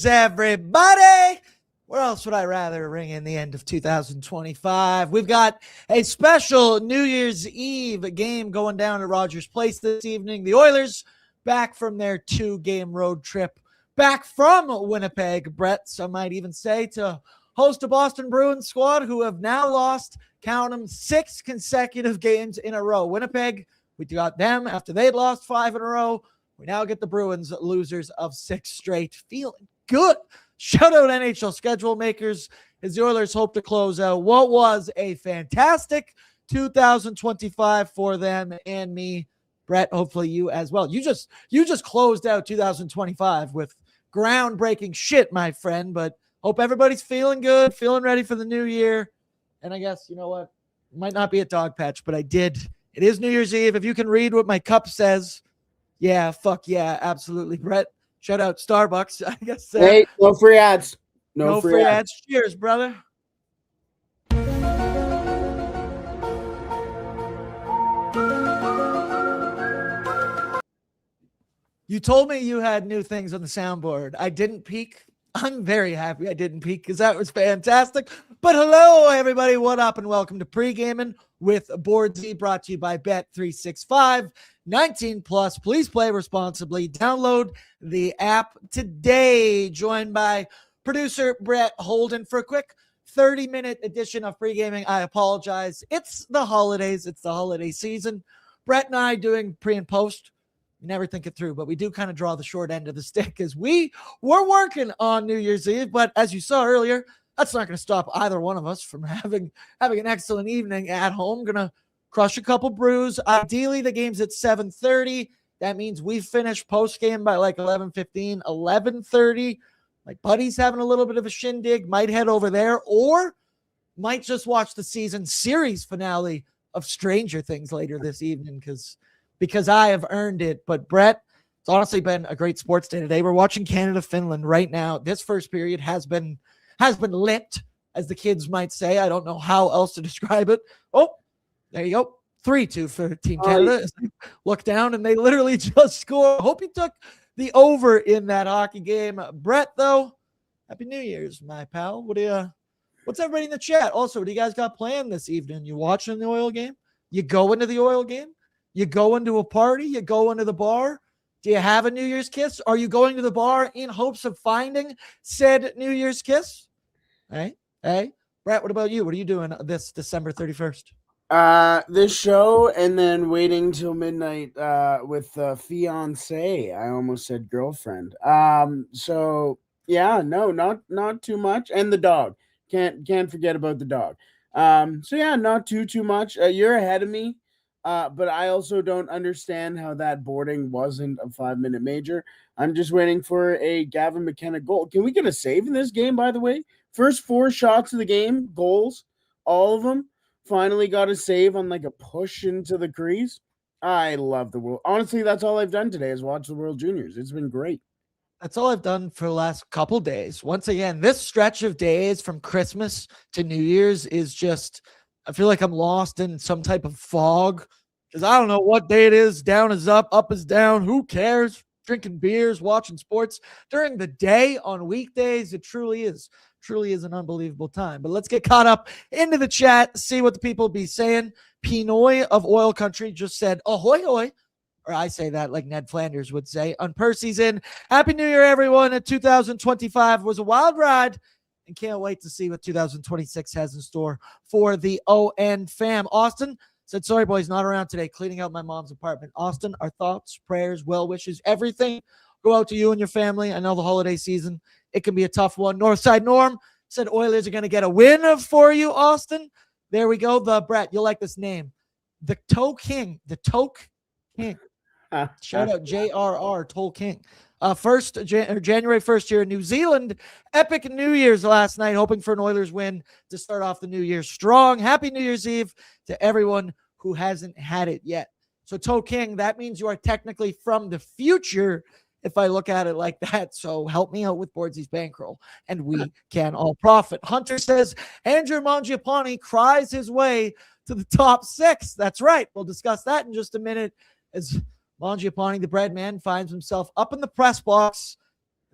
Year's, everybody. Where else would I rather ring in the end of 2025? We've got a special New Year's Eve game going down at Rogers Place this evening. The Oilers back from their 2-game road trip, back from Winnipeg, Brett, some might even say, to host a Boston Bruins squad who have now lost, count them, 6 consecutive games in a row. Winnipeg, we got them after they'd lost 5 in a row. We now get the Bruins losers of 6 straight. Feeling good. Shout out NHL schedule makers as the Oilers hope to close out what was a fantastic 2025 for them and me. Brett, hopefully you as well. You just closed out 2025 with groundbreaking shit, my friend, but hope everybody's feeling good, feeling ready for the new year. And I guess, you know what? Might not be a dog patch, but I did. It is New Year's Eve. If you can read what my cup says, yeah, fuck yeah, absolutely, Brett. Shout out Starbucks, I guess. Hey, no free ads. No free ads. Cheers, brother. You told me you had new things on the soundboard. I didn't peek. I'm very happy I didn't peek because that was fantastic. But hello, everybody. What up? And welcome to Pregaming with Bordzy, brought to you by Bet365. 19 plus. Please play responsibly. Download the app today. Joined by producer Brett Holden for a quick 30-minute edition of Pregaming. I apologize. It's the holidays. It's the holiday season. Brett and I doing pre and post. We never think it through, but we do kind of draw the short end of the stick as we were working on New Year's Eve. But as you saw earlier, that's not going to stop either one of us from having an excellent evening at home. Going to crush a couple brews. Ideally, the game's at 7:30. That means we finish post-game by like 11:15, 11:30. My buddy's having a little bit of a shindig. Might head over there or might just watch the season series finale of Stranger Things later this evening because I have earned it. But Brett, it's honestly been a great sports day today. We're watching Canada-Finland right now. This first period has been lit, as the kids might say. I don't know how else to describe it. Oh, there you go. 3-2 for Team Canada. Look down, and they literally just score. Hope you took the over in that hockey game. Brett, though, Happy New Year's, my pal. What's everybody in the chat? Also, what do you guys got planned this evening? You watching the Oil game? You go into the Oil game? You go into a party? You go into the bar? Do you have a New Year's kiss? Are you going to the bar in hopes of finding said New Year's kiss? Hey, Brett, what about you? What are you doing this December 31st? This show and then waiting till midnight with fiance. I almost said girlfriend. So yeah, no, not too much. And the dog. Can't forget about the dog. So yeah, not too much. You're ahead of me. But I also don't understand how that boarding wasn't a 5-minute major. I'm just waiting for a Gavin McKenna goal. Can we get a save in this game, by the way? First 4 shots of the game, goals, all of them. Finally got a save on like a push into the crease. I love the world. Honestly, that's all I've done today is watch the World Juniors. It's been great. That's all I've done for the last couple days. Once again, this stretch of days from Christmas to New Year's is just, I feel like I'm lost in some type of fog because I don't know what day it is. Down is up is down. Who cares? Drinking beers, watching sports during the day on weekdays. It truly is an unbelievable time. But let's get caught up into the chat, see what the people be saying. Pinoy of Oil Country just said, ahoy, hoy. Or I say that like Ned Flanders would say. On Percy's in. Happy New Year, everyone. 2025 was a wild ride. And can't wait to see what 2026 has in store for the ON fam. Austin said, sorry, boys, not around today. Cleaning out my mom's apartment. Austin, our thoughts, prayers, well wishes, everything go out to you and your family. I know the holiday season, it can be a tough one. Northside Norm said Oilers are going to get a win for you, Austin. There we go. The Brett, you'll like this name. The Toe King. The Toke King. Shout out JRR, Toll King. January 1st here in New Zealand. Epic New Year's last night, hoping for an Oilers win to start off the New Year strong. Happy New Year's Eve to everyone who hasn't had it yet. So, Toe King, that means you are technically from the future if I look at it like that. So help me out with Bordzy's bankroll, and we can all profit. Hunter says, Andrew Mangiapane cries his way to the top 6. That's right. We'll discuss that in just a minute as Mangiapane, the bread man, finds himself up in the press box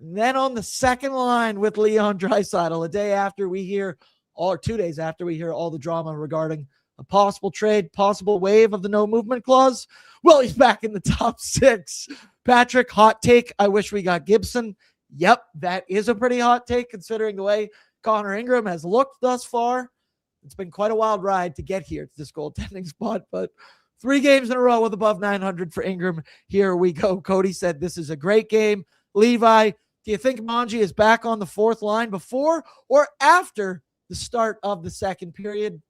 And then on the second line with Leon Draisaitl, a day after we hear, or 2 days after we hear all the drama regarding a possible trade, possible waive of the no movement clause. Well, he's back in the top 6. Patrick, hot take. I wish we got Gibson. Yep, that is a pretty hot take considering the way Connor Ingram has looked thus far. It's been quite a wild ride to get here to this goaltending spot, but 3 games in a row with above 900 for Ingram. Here we go. Cody said this is a great game. Levi, do you think Manji is back on the 4th line before or after the start of the second period?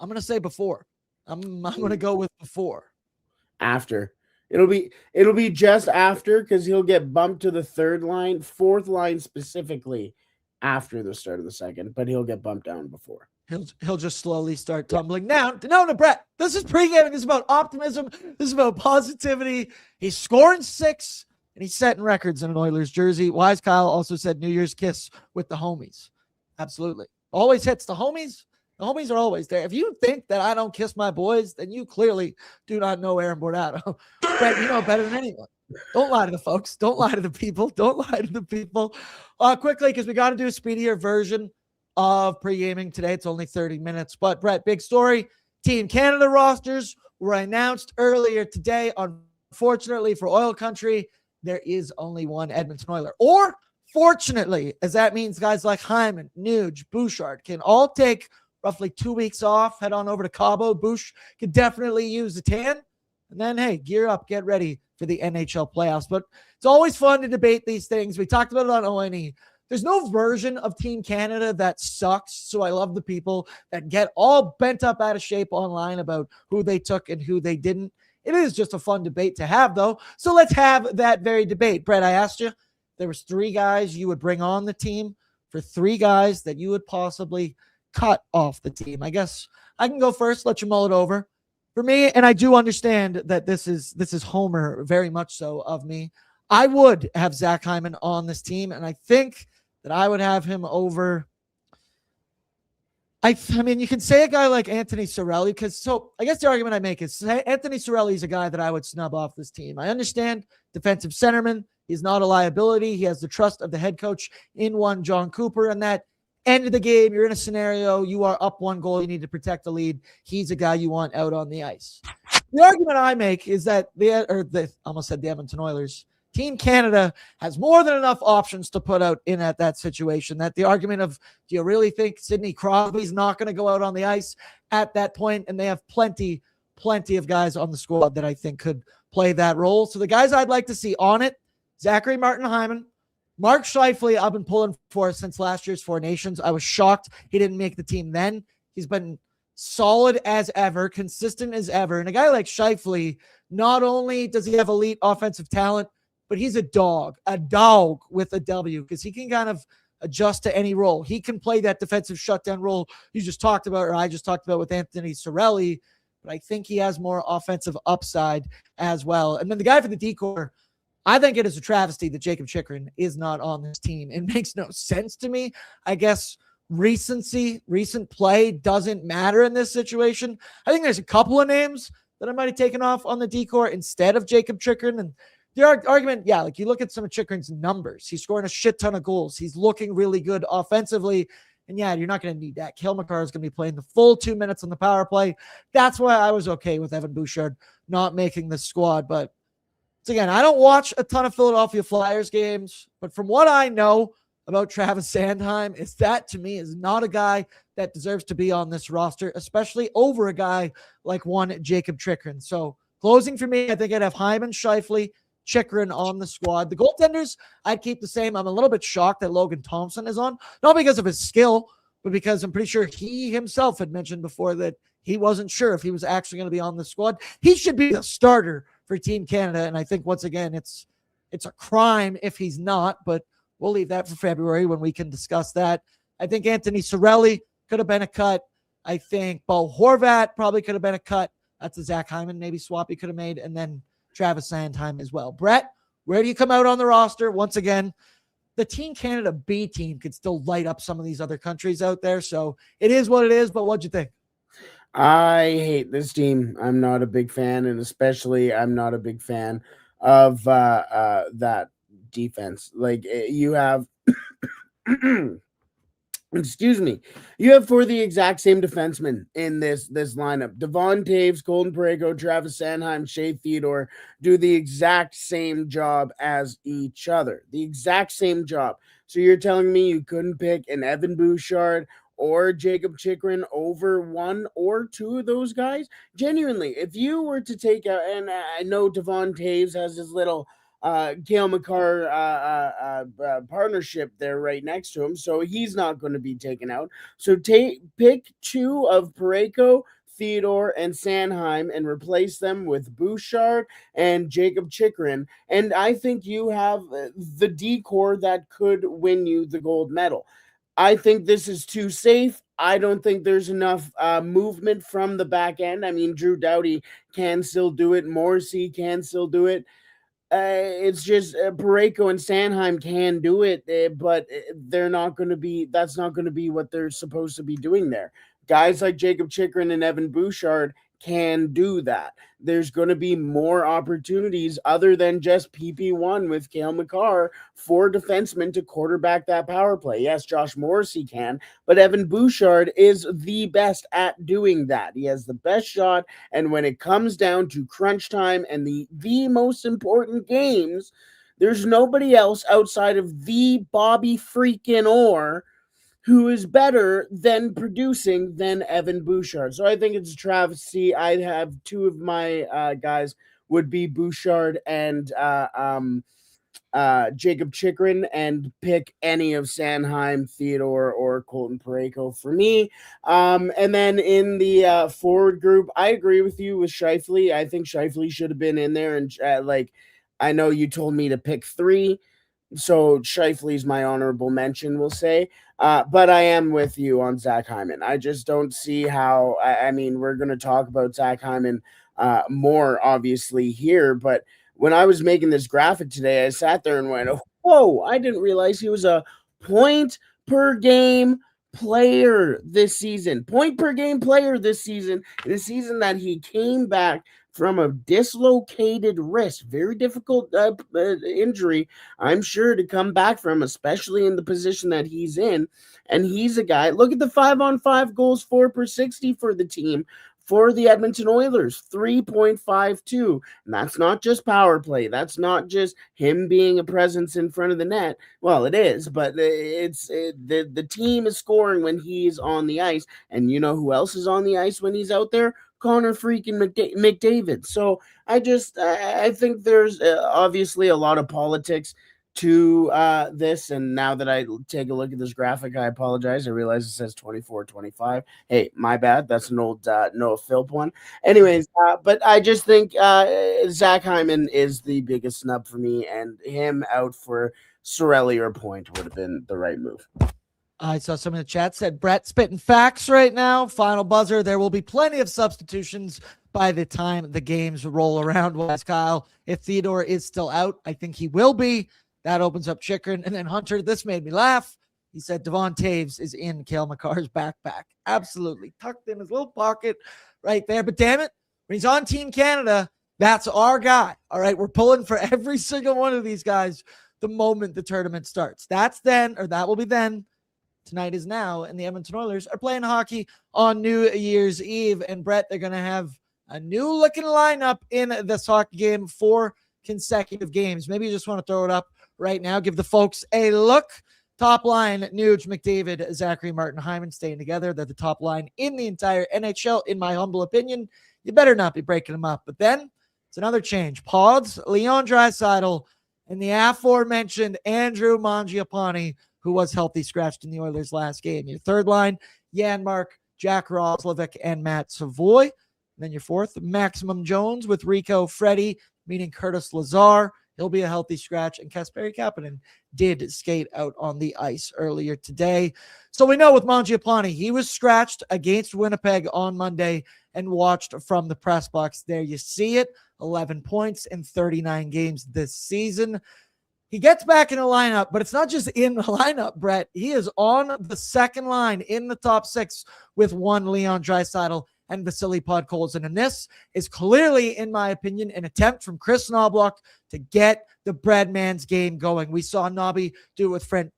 I'm going to say before. I'm going to go with before. After. It'll be just after, because he'll get bumped to the 3rd line, 4th line specifically after the start of the second, but he'll get bumped down before. He'll just slowly start tumbling down. No, Brett, this is pre-gaming. This is about optimism. This is about positivity. He's scoring 6, and he's setting records in an Oilers jersey. Wise Kyle also said New Year's kiss with the homies. Absolutely. Always hits the homies. The homies are always there. If you think that I don't kiss my boys, then you clearly do not know Aaron Bordato. Brett, you know better than anyone. Don't lie to the folks. Don't lie to the people. Don't lie to the people. Quickly, because we got to do a speedier version of pre-gaming today. It's only 30 minutes. But, Brett, big story. Team Canada rosters were announced earlier today. Unfortunately for Oil Country, there is only one Edmonton Oiler. Or, fortunately, as that means guys like Hyman, Nuge, Bouchard can all take roughly 2 weeks off, head on over to Cabo. Bush could definitely use a tan. And then, hey, gear up, get ready for the NHL playoffs. But it's always fun to debate these things. We talked about it on ONE. There's no version of Team Canada that sucks. So I love the people that get all bent up out of shape online about who they took and who they didn't. It is just a fun debate to have, though. So let's have that very debate. Brett, I asked you, there was 3 guys you would bring on the team for 3 guys that you would possibly cut off the team. I guess I can go first, let you mull it over. For me, and I do understand that this is Homer very much so of me, I would have Zach Hyman on this team, and I think that I would have him over. I mean, you can say a guy like Anthony Cirelli, so I guess the argument I make is Anthony Cirelli is a guy that I would snub off this team. I understand defensive centerman. He's not a liability. He has the trust of the head coach in one John Cooper, and that end of the game, you're in a scenario, you are up 1 goal, you need to protect the lead. He's a guy you want out on the ice. The argument I make is that I almost said the Edmonton Oilers, Team Canada has more than enough options to put out in at that situation. That the argument of, do you really think Sidney Crosby's not going to go out on the ice at that point? And they have plenty of guys on the squad that I think could play that role. So the guys I'd like to see on it, Zachary Martin Hyman, Mark Scheifele, I've been pulling for since last year's 4 Nations. I was shocked he didn't make the team then. He's been solid as ever, consistent as ever. And a guy like Scheifele, not only does he have elite offensive talent, but he's a dog with a W, because he can kind of adjust to any role. He can play that defensive shutdown role you just talked about, or I just talked about with Anthony Cirelli, but I think he has more offensive upside as well. And then the guy for the decor, I think it is a travesty that Jacob Chychrun is not on this team. It makes no sense to me. I guess recent play doesn't matter in this situation. I think there's a couple of names that I might have taken off on the decor instead of Jacob Chychrun. And the argument, yeah, like you look at some of Chychrun's numbers. He's scoring a shit ton of goals. He's looking really good offensively. And yeah, you're not going to need that. Cale Makar is going to be playing the full 2 minutes on the power play. That's why I was okay with Evan Bouchard not making the squad. But again, I don't watch a ton of Philadelphia Flyers games, but from what I know about Travis Sanheim, is that to me is not a guy that deserves to be on this roster, especially over a guy like one Jacob Chychrun. So closing for me, I think I'd have Hyman, Scheifele, Chychrun on the squad. The goaltenders, I'd keep the same. I'm a little bit shocked that Logan Thompson is on, not because of his skill, but because I'm pretty sure he himself had mentioned before that he wasn't sure if he was actually going to be on the squad. He should be the starter for Team Canada, and I think once again it's a crime if he's not, but we'll leave that for February when we can discuss that. I think Anthony Cirelli could have been a cut. I think Bo Horvat probably could have been a cut. That's a Zach Hyman maybe swap he could have made, and then Travis Sanheim as well. Brett, where do you come out on the roster? Once again, the Team Canada B team could still light up some of these other countries out there, so it is what it is, but what'd you think? I hate this team. I'm not a big fan, and especially I'm not a big fan of that defense. Like you have excuse me. You have for the exact same defensemen in this lineup. Devon Taves, Golden Parayko, Travis Sanheim, Shea Theodore do the exact same job as each other. The exact same job. So you're telling me you couldn't pick an Evan Bouchard or Jacob Chikrin over one or two of those guys? Genuinely, if you were to take out, and I know Devon Taves has his little Cale Makar partnership there right next to him, so he's not going to be taken out. So pick two of Parayko, Theodore, and Sanheim and replace them with Bouchard and Jacob Chikrin, and I think you have the decor that could win you the gold medal. I think this is too safe. I don't think there's enough movement from the back end. I mean, Drew Doughty can still do it. Morrissey can still do it. It's just Parayko and Sanheim can do it, but they're not going to be. That's not going to be what they're supposed to be doing there. Guys like Jacob Chikrin and Evan Bouchard can do that. There's going to be more opportunities other than just PP1 with Cale Makar for defensemen to quarterback that power play. Yes, Josh Morrissey can, but Evan Bouchard is the best at doing that. He has the best shot, and when it comes down to crunch time and the most important games, there's nobody else outside of the Bobby freaking Orr who is better than producing than Evan Bouchard. So I think it's a travesty. I have two of my guys would be Bouchard and Jacob Chikrin, and pick any of Sanheim, Theodore, or Colton Parayko for me. And then in the forward group, I agree with you with Scheifele. I think Scheifele should have been in there. And I know you told me to pick three, so Scheifele's my honorable mention, we'll say. But I am with you on Zach Hyman. I just don't see how. I mean, we're going to talk about Zach Hyman more, obviously, here. But when I was making this graphic today, I sat there and went, whoa, I didn't realize he was a point per game player this season. Point per game player this season, in a season that he came back from a dislocated wrist. Very difficult injury, I'm sure, to come back from, especially in the position that he's in. And he's a guy, look at the 5-on-5 goals for per 60 for the team. For the Edmonton Oilers, 3.52. And that's not just power play. That's not just him being a presence in front of the net. Well, it is, but the team is scoring when he's on the ice. And you know who else is on the ice when he's out there? Connor freaking McDavid. So I think there's obviously a lot of politics to this, and now that I take a look at this graphic, I apologize. I realize it says 24-25. Hey, my bad. That's an old Noah Philp one. Anyways, but I just think Zach Hyman is the biggest snub for me, and him out for Sorelli or Point would have been the right move. I saw some in the chat said Brett spitting facts right now. Final buzzer. There will be plenty of substitutions by the time the games roll around. Was Kyle, if Theodore is still out, I think he will be. That opens up Chikrin. And then Hunter, this made me laugh. He said Devon Taves is in Cale Makar's backpack. Absolutely. Tucked in his little pocket right there. But damn it, when he's on Team Canada, that's our guy. All right, we're pulling for every single one of these guys the moment the tournament starts. That's then, or that will be then. Tonight is now, and the Edmonton Oilers are playing hockey on New Year's Eve. And Brett, they're going to have a new looking lineup in this hockey game, 4 consecutive games. Maybe you just want to throw it up right now. Give the folks a look. Top line, Nuge, McDavid, Zachary, Martin, Hyman staying together. They're the top line in the entire NHL, in my humble opinion. You better not be breaking them up. But then it's another change. Pods, Leon Draisaitl, and the aforementioned Andrew Mangiapane, who was healthy scratched in the Oilers last game. Your third line, Janmark, Jack Roslovic, and Matt Savoy. And then your fourth, Maximum Jones with Rico Freddie, meaning Curtis Lazar. He'll be a healthy scratch. And Kasperi Kapanen did skate out on the ice earlier today. So we know with Mangiapane, he was scratched against Winnipeg on Monday and watched from the press box. There you see it, 11 points in 39 games this season. He gets back in the lineup, but it's not just in the lineup, Brett. He is on the second line in the top six with one Leon Draisaitl and Vasily Podkolzin. And this is clearly, in my opinion, an attempt from Chris Knobloch to get the Breadman's game going. We saw Nobby do it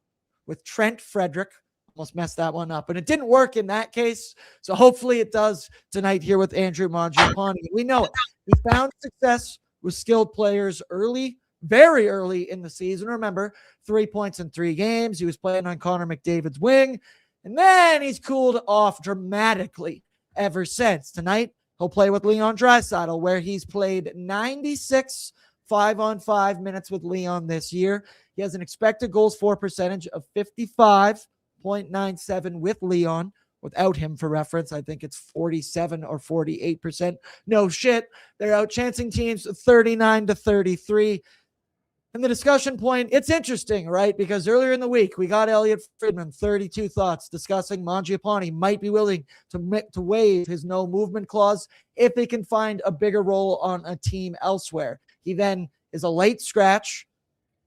with Trent Frederick. Almost messed that one up, and it didn't work in that case. So hopefully it does tonight here with Andrew Mangiapane. We know it. He found success with skilled players early, very early in the season. Remember, 3 points in 3 games. He was playing on Connor McDavid's wing, and then he's cooled off dramatically ever since. Tonight, he'll play with Leon Draisaitl, where he's played 96 5-on-5 minutes with Leon this year. He has an expected goals for percentage of 55.97 with Leon. Without him, for reference, I think it's 47 or 48%. No shit. They're outchancing teams 39-33. And the discussion point, it's interesting, right? Because earlier in the week, we got Elliot Friedman, 32 thoughts, discussing Mangiapane might be willing to waive his no movement clause if he can find a bigger role on a team elsewhere. He then is a late scratch,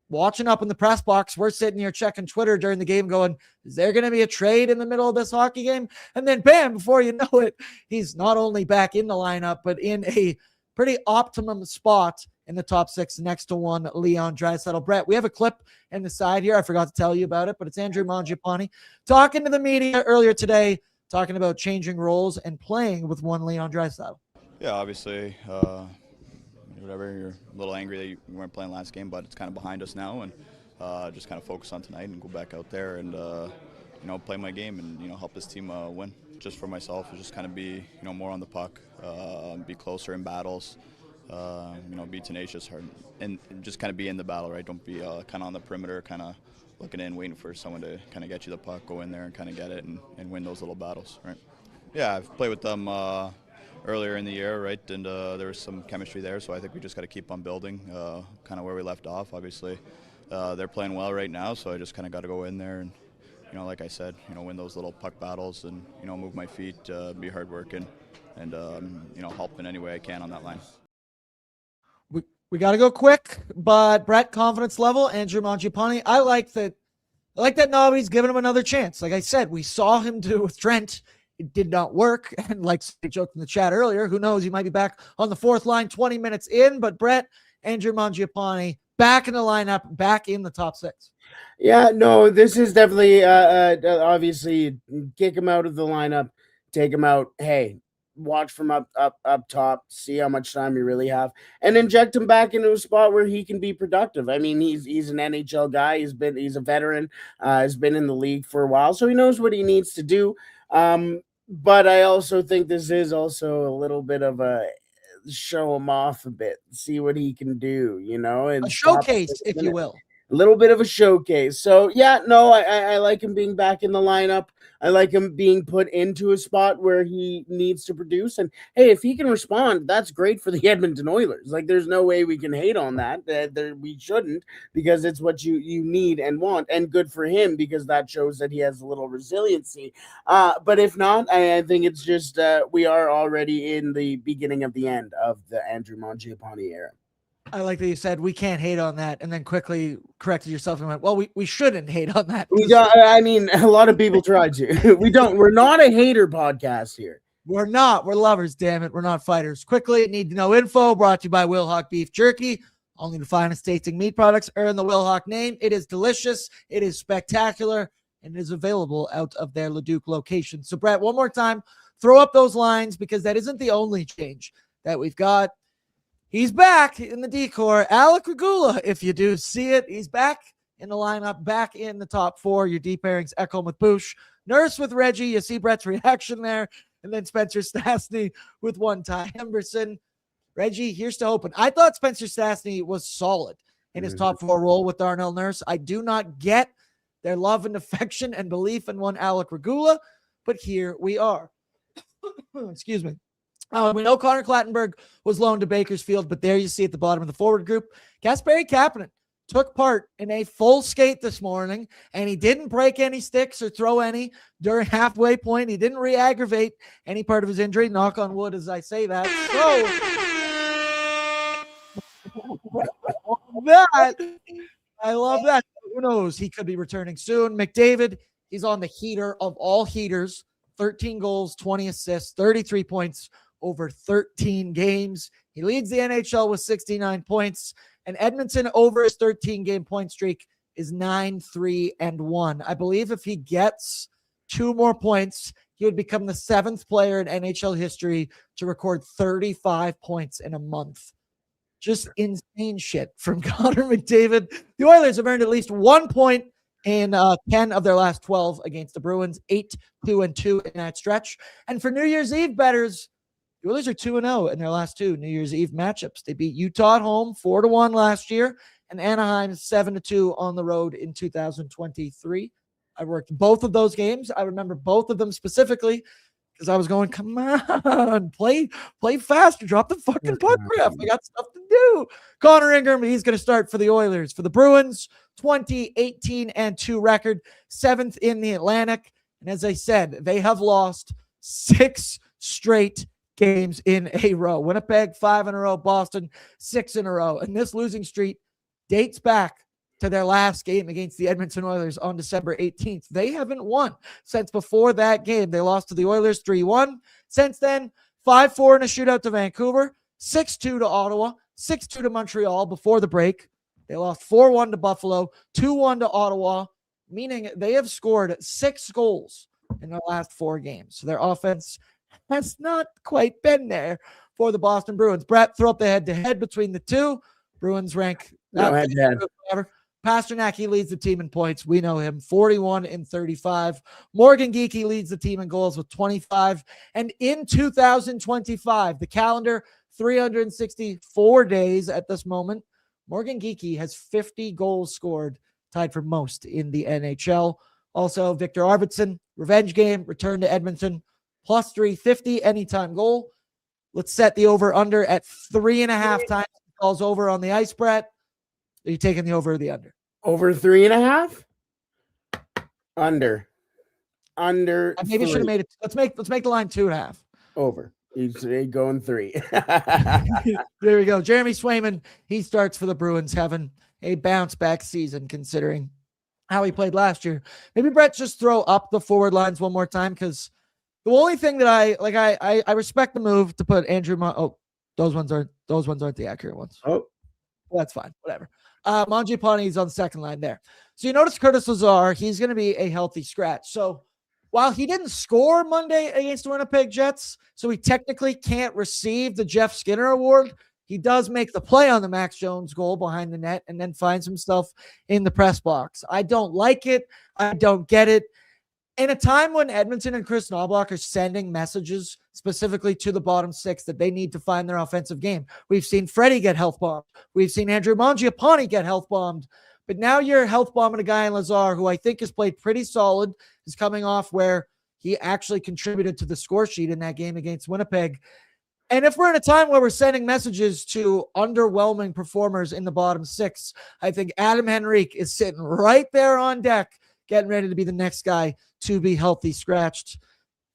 watching up in the press box. We're sitting here checking Twitter during the game going, is there going to be a trade in the middle of this hockey game? And then bam, before you know it, he's not only back in the lineup, but in a pretty optimum spot in the top six next to one Leon Draisaitl. Brett, we have a clip in the side here. I forgot to tell you about it, but it's Andrew Mangiapane talking to the media earlier today, talking about changing roles and playing with one Leon Draisaitl. Yeah, obviously, whatever, you're a little angry that you weren't playing last game, but it's kind of behind us now, and just kind of focus on tonight and go back out there and play my game and help this team win. Just for myself, just kind of be more on the puck, be closer in battles, be tenacious, hard, and just kind of be in the battle, right? Don't be kind of on the perimeter, kind of looking in, waiting for someone to kind of get you the puck, go in there and kind of get it and win those little battles, right? Yeah, I've played with them earlier in the year, right, and there was some chemistry there, so I think we just got to keep on building kind of where we left off. Obviously, they're playing well right now, so I just kind of got to go in there and, like I said, win those little puck battles and, move my feet, be hardworking, and help in any way I can on that line. We got to go quick, but Brett, confidence level, Andrew Mangiapane. I like that Nobby's giving him another chance. Like I said, we saw him do it with Trent. It did not work. And like I joked in the chat earlier, who knows? He might be back on the fourth line 20 minutes in. But Brett, Andrew Mangiapane, back in the lineup, back in the top six. Yeah, no, this is definitely obviously kick him out of the lineup, take him out. Hey, watch from up top, see how much time you really have, and inject him back into a spot where he can be productive. I mean, he's an NHL guy. He's a veteran. Has been in the league for a while, so he knows what he needs to do. But I also think this is also a little bit of a show him off a bit, see what he can do, and a showcase, if you will. A little bit of a showcase. So, yeah, no, I like him being back in the lineup. I like him being put into a spot where he needs to produce. And, hey, if he can respond, that's great for the Edmonton Oilers. Like, there's no way we can hate on that. We shouldn't, because it's what you need and want. And good for him, because that shows that he has a little resiliency. But if not, I think it's just we are already in the beginning of the end of the Andrew Mangiapane era. I like that you said we can't hate on that, and then quickly corrected yourself and went, well, we shouldn't hate on that. I mean, a lot of people try to. We don't. We're not a hater podcast here. We're not. We're lovers, damn it. We're not fighters. Quickly, need to know info brought to you by Wilhauk Beef Jerky. Only the finest tasting meat products earn the Wilhauk name. It is delicious. It is spectacular, and it is available out of their Leduc location. So, Brett, one more time, throw up those lines, because that isn't the only change that we've got. He's back in the decor. Alec Regula, if you do see it, he's back in the lineup, back in the top four. Your deep pairings, Ekholm with Bush, Nurse with Reggie. You see Brett's reaction there. And then Spencer Stastny with one Ty Emberson. Reggie, here's to hoping. I thought Spencer Stastny was solid in his top four role with Darnell Nurse. I do not get their love and affection and belief in one Alec Regula, but here we are. Excuse me. We know Connor Clattenburg was loaned to Bakersfield, but there you see at the bottom of the forward group, Kasperi Kapanen took part in a full skate this morning, and he didn't break any sticks or throw any during halfway point. He didn't re-aggravate any part of his injury. Knock on wood as I say that. So that I love that. Who knows? He could be returning soon. McDavid, he's on the heater of all heaters. 13 goals, 20 assists, 33 points over 13 games. He leads the NHL with 69 points. And Edmonton, over his 13-game point streak, is 9-3-1. I believe if he gets 2 more points, he would become the 7th player in NHL history to record 35 points in a month. Just insane shit from Connor McDavid. The Oilers have earned at least 1 point in 10 of their last 12 against the Bruins, 8-2-2 in that stretch. And for New Year's Eve bettors, the Oilers are 2-0 in their last 2 New Year's Eve matchups. They beat Utah at home 4-1 last year, and Anaheim 7-2 on the road in 2023. I worked both of those games. I remember both of them specifically because I was going, come on, play faster, drop the fucking puck, ref. I got stuff to do. Connor Ingram, he's going to start for the Oilers. For the Bruins, 20-18-2 record, 7th in the Atlantic. And as I said, they have lost 6 straight games in a row. Winnipeg, 5 in a row. Boston, 6 in a row. And this losing streak dates back to their last game against the Edmonton Oilers on December 18th. They haven't won since before that game. They lost to the Oilers 3-1. Since then, 5-4 in a shootout to Vancouver, 6-2 to Ottawa, 6-2 to Montreal before the break. They lost 4-1 to Buffalo, 2-1 to Ottawa, meaning they have scored 6 goals in their last 4 games. So their offense has not quite been there for the Boston Bruins. Brett, throw up the head-to-head between the two. Bruins rank whatever. Pasternak, he leads the team in points. We know him, 41-35. Morgan Geekie leads the team in goals with 25. And in 2025, the calendar, 364 days at this moment, Morgan Geekie has 50 goals scored, tied for most in the NHL. Also, Victor Arvidsson, revenge game, return to Edmonton, plus 350 anytime goal. Let's set the over-under at 3.5 times he calls over on the ice, Brett. Are you taking the over or the under? Over 3.5? Under. I maybe should have made it. Let's make the line 2.5. Over. He's going 3. There we go. Jeremy Swayman, he starts for the Bruins, having a bounce back season considering how he played last year. Maybe Brett just throw up the forward lines one more time, because the only thing that I respect the move to put Andrew. Those ones aren't the accurate ones. Oh, well, that's fine. Whatever. Mangiapane is on the second line there. So you notice Curtis Lazar, he's going to be a healthy scratch. So while he didn't score Monday against the Winnipeg Jets, so he technically can't receive the Jeff Skinner Award, he does make the play on the Max Jones goal behind the net and then finds himself in the press box. I don't like it. I don't get it. In a time when Edmonton and Chris Knoblauch are sending messages specifically to the bottom 6 that they need to find their offensive game, we've seen Freddie get health bombed. We've seen Andrew Mangiapane get health bombed. But now you're health bombing a guy in Lazar who I think has played pretty solid, is coming off where he actually contributed to the score sheet in that game against Winnipeg. And if we're in a time where we're sending messages to underwhelming performers in the bottom 6, I think Adam Henrique is sitting right there on deck, getting ready to be the next guy to be healthy scratched.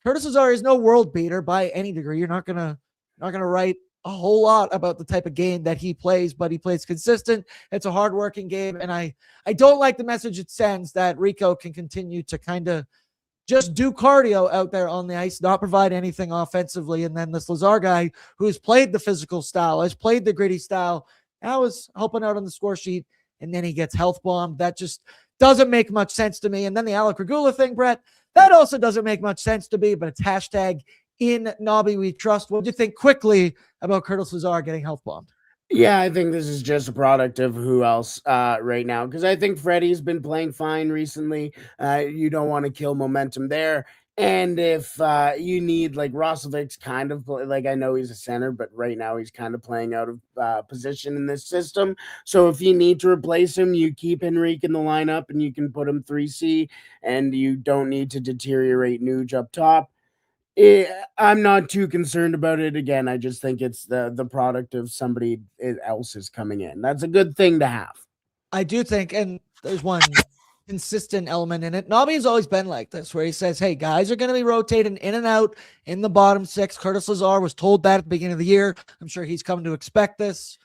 Curtis Lazar is no world beater by any degree. You're not gonna write a whole lot about the type of game that he plays, but he plays consistent. It's a hardworking game, and I don't like the message it sends that Rico can continue to kind of just do cardio out there on the ice, not provide anything offensively, and then this Lazar guy who's played the physical style, has played the gritty style, now is helping out on the score sheet, and then he gets health bombed. That just doesn't make much sense to me. And then the Alec Regula thing, Brett, that also doesn't make much sense to me, but it's hashtag in Nobby we trust. What do you think quickly about Curtis Lazar getting health bombed? Yeah, I think this is just a product of who else right now, because I think Freddie's been playing fine recently. You don't want to kill momentum there. And if you need, like, Roslovic's kind of like, I know he's a center, but right now he's kind of playing out of position in this system. So if you need to replace him, you keep Henrique in the lineup and you can put him 3C, and you don't need to deteriorate Nuge up top. I'm not too concerned about it. Again, I just think it's the product of somebody else is coming in. That's a good thing to have. I do think, and there's one consistent element in it. Nobby has always been like this, where he says, hey, guys are going to be rotating in and out in the bottom 6. Curtis Lazar was told that at the beginning of the year. I'm sure he's come to expect this.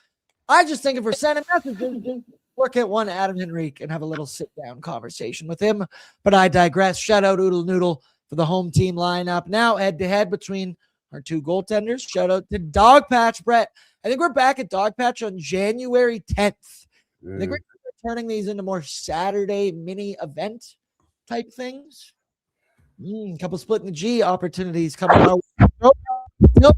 I just think if we're sending messages, look at one Adam Henrique and have a little sit-down conversation with him. But I digress. Shout out Oodle Noodle for the home team lineup. Now head-to-head between our two goaltenders. Shout out to Dog Patch Brett. I think we're back at Dog Patch on January 10th. I think we're turning these into more Saturday mini event type things. A couple splitting the G opportunities coming out. Still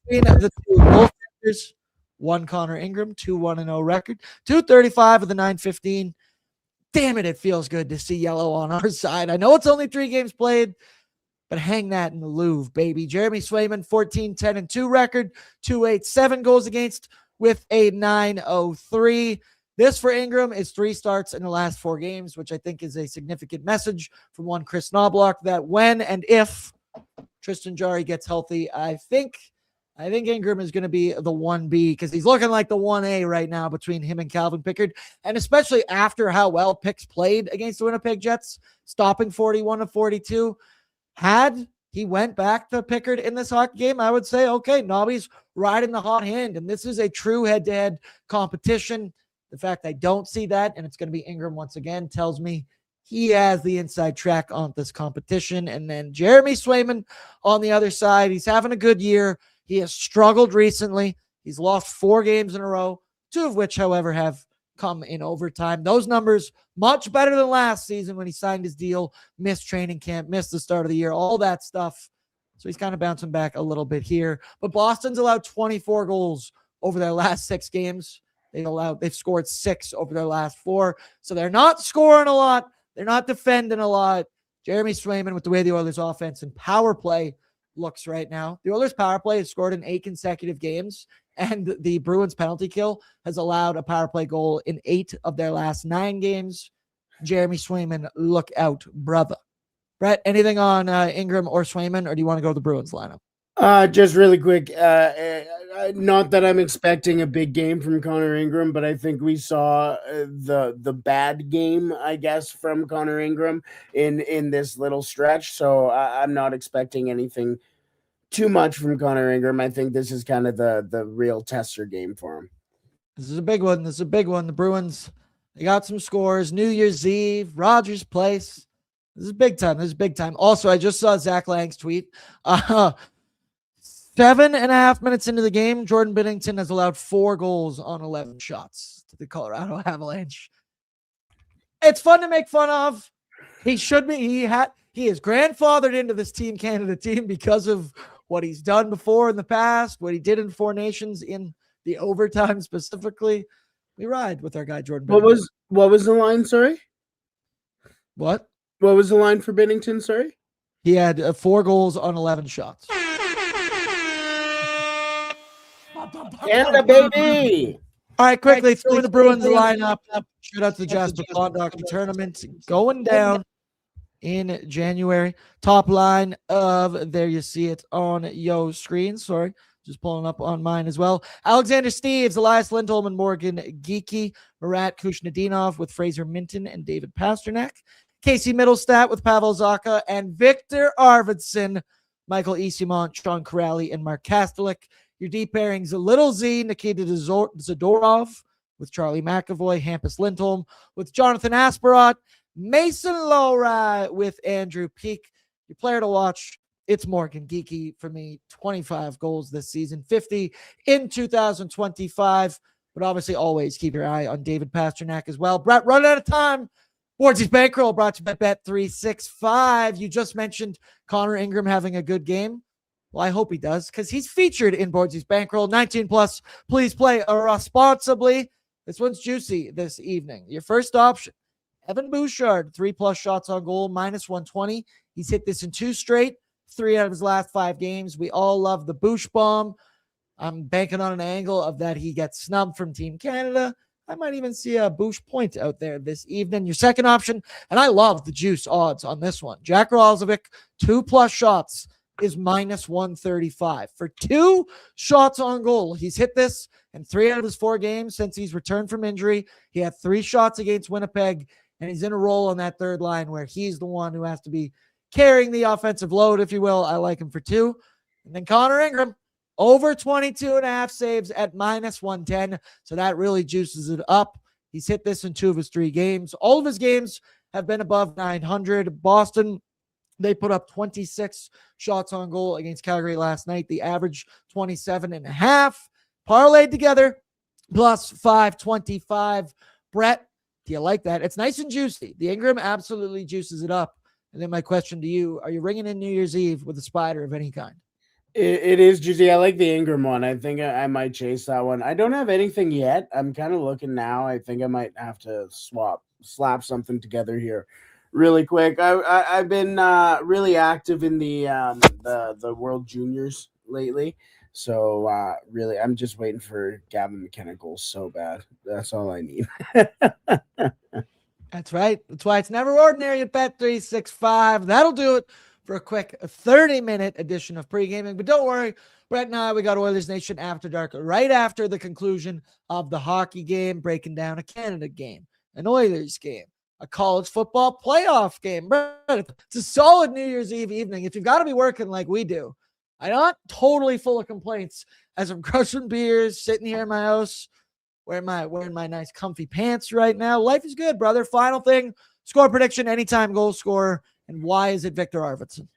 between the two goaltenders. One Connor Ingram, 2-1-0 record, 235 of the 915. Damn it, it feels good to see yellow on our side. I know it's only 3 games played, but hang that in the Louvre, baby. Jeremy Swayman, 14-10-2 record, 287 goals against with a 903. This for Ingram is 3 starts in the last 4 games, which I think is a significant message from one Chris Knobloch that when and if Tristan Jarry gets healthy, I think Ingram is going to be the 1B because he's looking like the 1A right now between him and Calvin Pickard. And especially after how well Picks played against the Winnipeg Jets, stopping 41-42. Had he went back to Pickard in this hockey game, I would say, okay, Nobby's riding the hot hand. And this is a true head-to-head competition. The fact I don't see that, and it's going to be Ingram once again, tells me he has the inside track on this competition. And then Jeremy Swayman on the other side, he's having a good year. He has struggled recently. He's lost 4 games in a row, 2 of which, however, have come in overtime. Those numbers much better than last season when he signed his deal, missed training camp, missed the start of the year, all that stuff. So he's kind of bouncing back a little bit here. But Boston's allowed 24 goals over their last 6 games. They've scored 6 over their last 4. So they're not scoring a lot. They're not defending a lot. Jeremy Swayman, with the way the Oilers offense and power play looks right now. The Oilers power play has scored in 8 consecutive games, and the Bruins penalty kill has allowed a power play goal in 8 of their last 9 games. Jeremy Swayman, look out, brother. Brett, anything on Ingram or Swayman, or do you want to go to the Bruins lineup? Just really quick, not that I'm expecting a big game from Connor Ingram, but I think we saw the bad game, I guess, from Connor Ingram in this little stretch. So I'm not expecting anything too much from Connor Ingram. I think this is kind of the real tester game for him. This is a big one. The Bruins, they got some scores. New Year's Eve, Rogers Place. This is big time. Also, I just saw Zach Lang's tweet. 7.5 minutes into the game, Jordan Binnington has allowed 4 goals on 11 shots to the Colorado Avalanche. It's fun to make fun of. He should be. He is grandfathered into this Team Canada team because of what he's done before in the past, what he did in 4 Nations in the overtime specifically. We ride with our guy Jordan Binnington. What was the line? Sorry. What was the line for Binnington? Sorry. He had 4 goals on 11 shots. Canada, baby. All right, quickly through the Bruins lineup. Shout out to the Jasper Condoc tournament going down in January. Top line of, there you see it on your screen. Sorry, just pulling up on mine as well. Alexander Steeves, Elias Lindholm, and Morgan Geekie. Marat Kushnedinov with Fraser Minton and David Pasternak. Casey Middlestat with Pavel Zacha and Victor Arvidsson. Michael Esimont, Sean Corrali, and Mark Kastelik. Your deep pairings, Little Z, Nikita Zadorov with Charlie McAvoy, Hampus Lindholm with Jonathan Asperot, Mason Lowry with Andrew Peak. Your player to watch, it's Morgan Geekie for me. 25 goals this season, 50 in 2025. But obviously, always keep your eye on David Pasternak as well. Brett, run out of time. Bordzy's Bankroll brought to you by Bet365. You just mentioned Connor Ingram having a good game. Well, I hope he does because he's featured in Bordzy's Bankroll. 19 plus. Please play responsibly. This one's juicy this evening. Your first option, Evan Bouchard, 3+ shots on goal, -120. He's hit this in 2 straight, 3 out of his last 5 games. We all love the Bouch bomb. I'm banking on an angle of that he gets snubbed from Team Canada. I might even see a Bouch point out there this evening. Your second option, and I love the juice odds on this one. Jack Roslovic, 2+ shots is -135. For 2 shots on goal, he's hit this in 3 out of his 4 games since he's returned from injury. He had 3 shots against Winnipeg, and he's in a role on that third line where he's the one who has to be carrying the offensive load, if you will. I like him for 2. And then Connor Ingram, over 22.5 saves at -110. So that really juices it up. He's hit this in 2 of his 3 games. All of his games have been above 900. Boston, they put up 26 shots on goal against Calgary last night. The average 27.5. Parlayed together, plus 525. Brett, do you like that? It's nice and juicy. The Ingram absolutely juices it up. And then my question to you, are you ringing in New Year's Eve with a spider of any kind? It is juicy. I like the Ingram one. I think I might chase that one. I don't have anything yet. I'm kind of looking now. I think I might have to slap something together here really quick. I've been really active in the World Juniors lately. So really, I'm just waiting for Gavin McKenna goals so bad. That's all I need. That's right. That's why it's never ordinary at Bet365. That'll do it for a quick 30-minute edition of Pregaming. But don't worry, Brett and I, we got Oilersnation After Dark right after the conclusion of the hockey game, breaking down a Canada game, an Oilers game, a college football playoff game. Brett, it's a solid New Year's Eve evening. If you've got to be working like we do, I'm not totally full of complaints as I'm crushing beers, sitting here in my house, wearing my nice comfy pants right now. Life is good, brother. Final thing, score prediction, anytime goal scorer, and why is it Victor Arvidsson?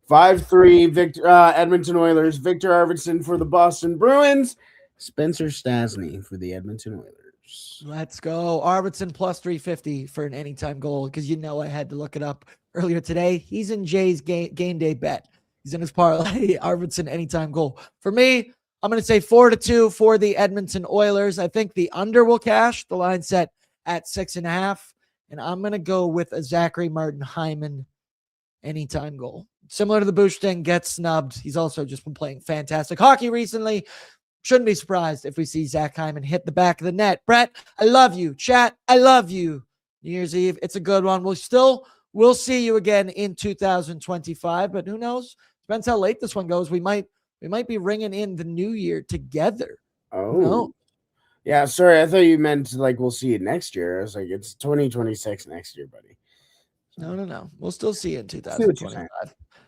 5-3 Edmonton Oilers. Victor Arvidsson for the Boston Bruins. Spencer Stasny for the Edmonton Oilers. Let's go. Arvidsson plus 350 for an anytime goal, because I had to look it up earlier today. He's in Jay's game day bet. He's in his parlay. Arvidsson anytime goal. For me, I'm going to say 4-2 for the Edmonton Oilers. I think the under will cash. The line set at 6.5. And I'm going to go with a Zachary Martin Hyman anytime goal. Similar to the Bush thing, gets snubbed. He's also just been playing fantastic hockey recently. Shouldn't be surprised if we see Zach Hyman hit the back of the net. Brett, I love you. Chat, I love you. New Year's Eve, it's a good one. We'll see you again in 2025, but who knows? Depends how late this one goes. We might be ringing in the new year together. Oh, no. Yeah. Sorry, I thought you meant like we'll see it next year. I was like, it's 2026 next year, buddy. No. We'll still see you in 2025.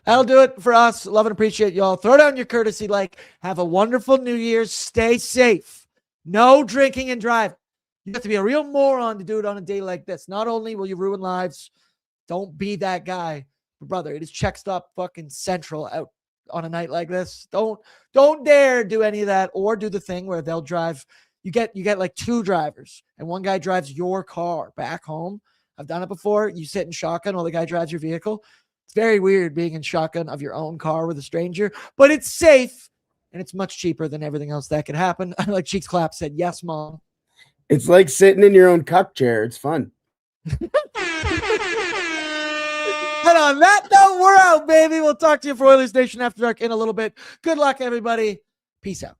That'll do it for us. Love and appreciate y'all. Throw down your courtesy like. Have a wonderful New Year's. Stay safe. No drinking and driving. You have to be a real moron to do it on a day like this. Not only will you ruin lives, don't be that guy. But brother, it is check stop fucking central out on a night like this. Don't dare do any of that, or do the thing where they'll drive. You get like 2 drivers, and one guy drives your car back home. I've done it before. You sit in shotgun while the guy drives your vehicle. It's very weird being in shotgun of your own car with a stranger, but it's safe and it's much cheaper than everything else that could happen. Like Cheeks Clap said, yes, mom. It's like sitting in your own cuck chair. It's fun. And on that note, we're out, baby. We'll talk to you for Oilersnation After Dark in a little bit. Good luck, everybody. Peace out.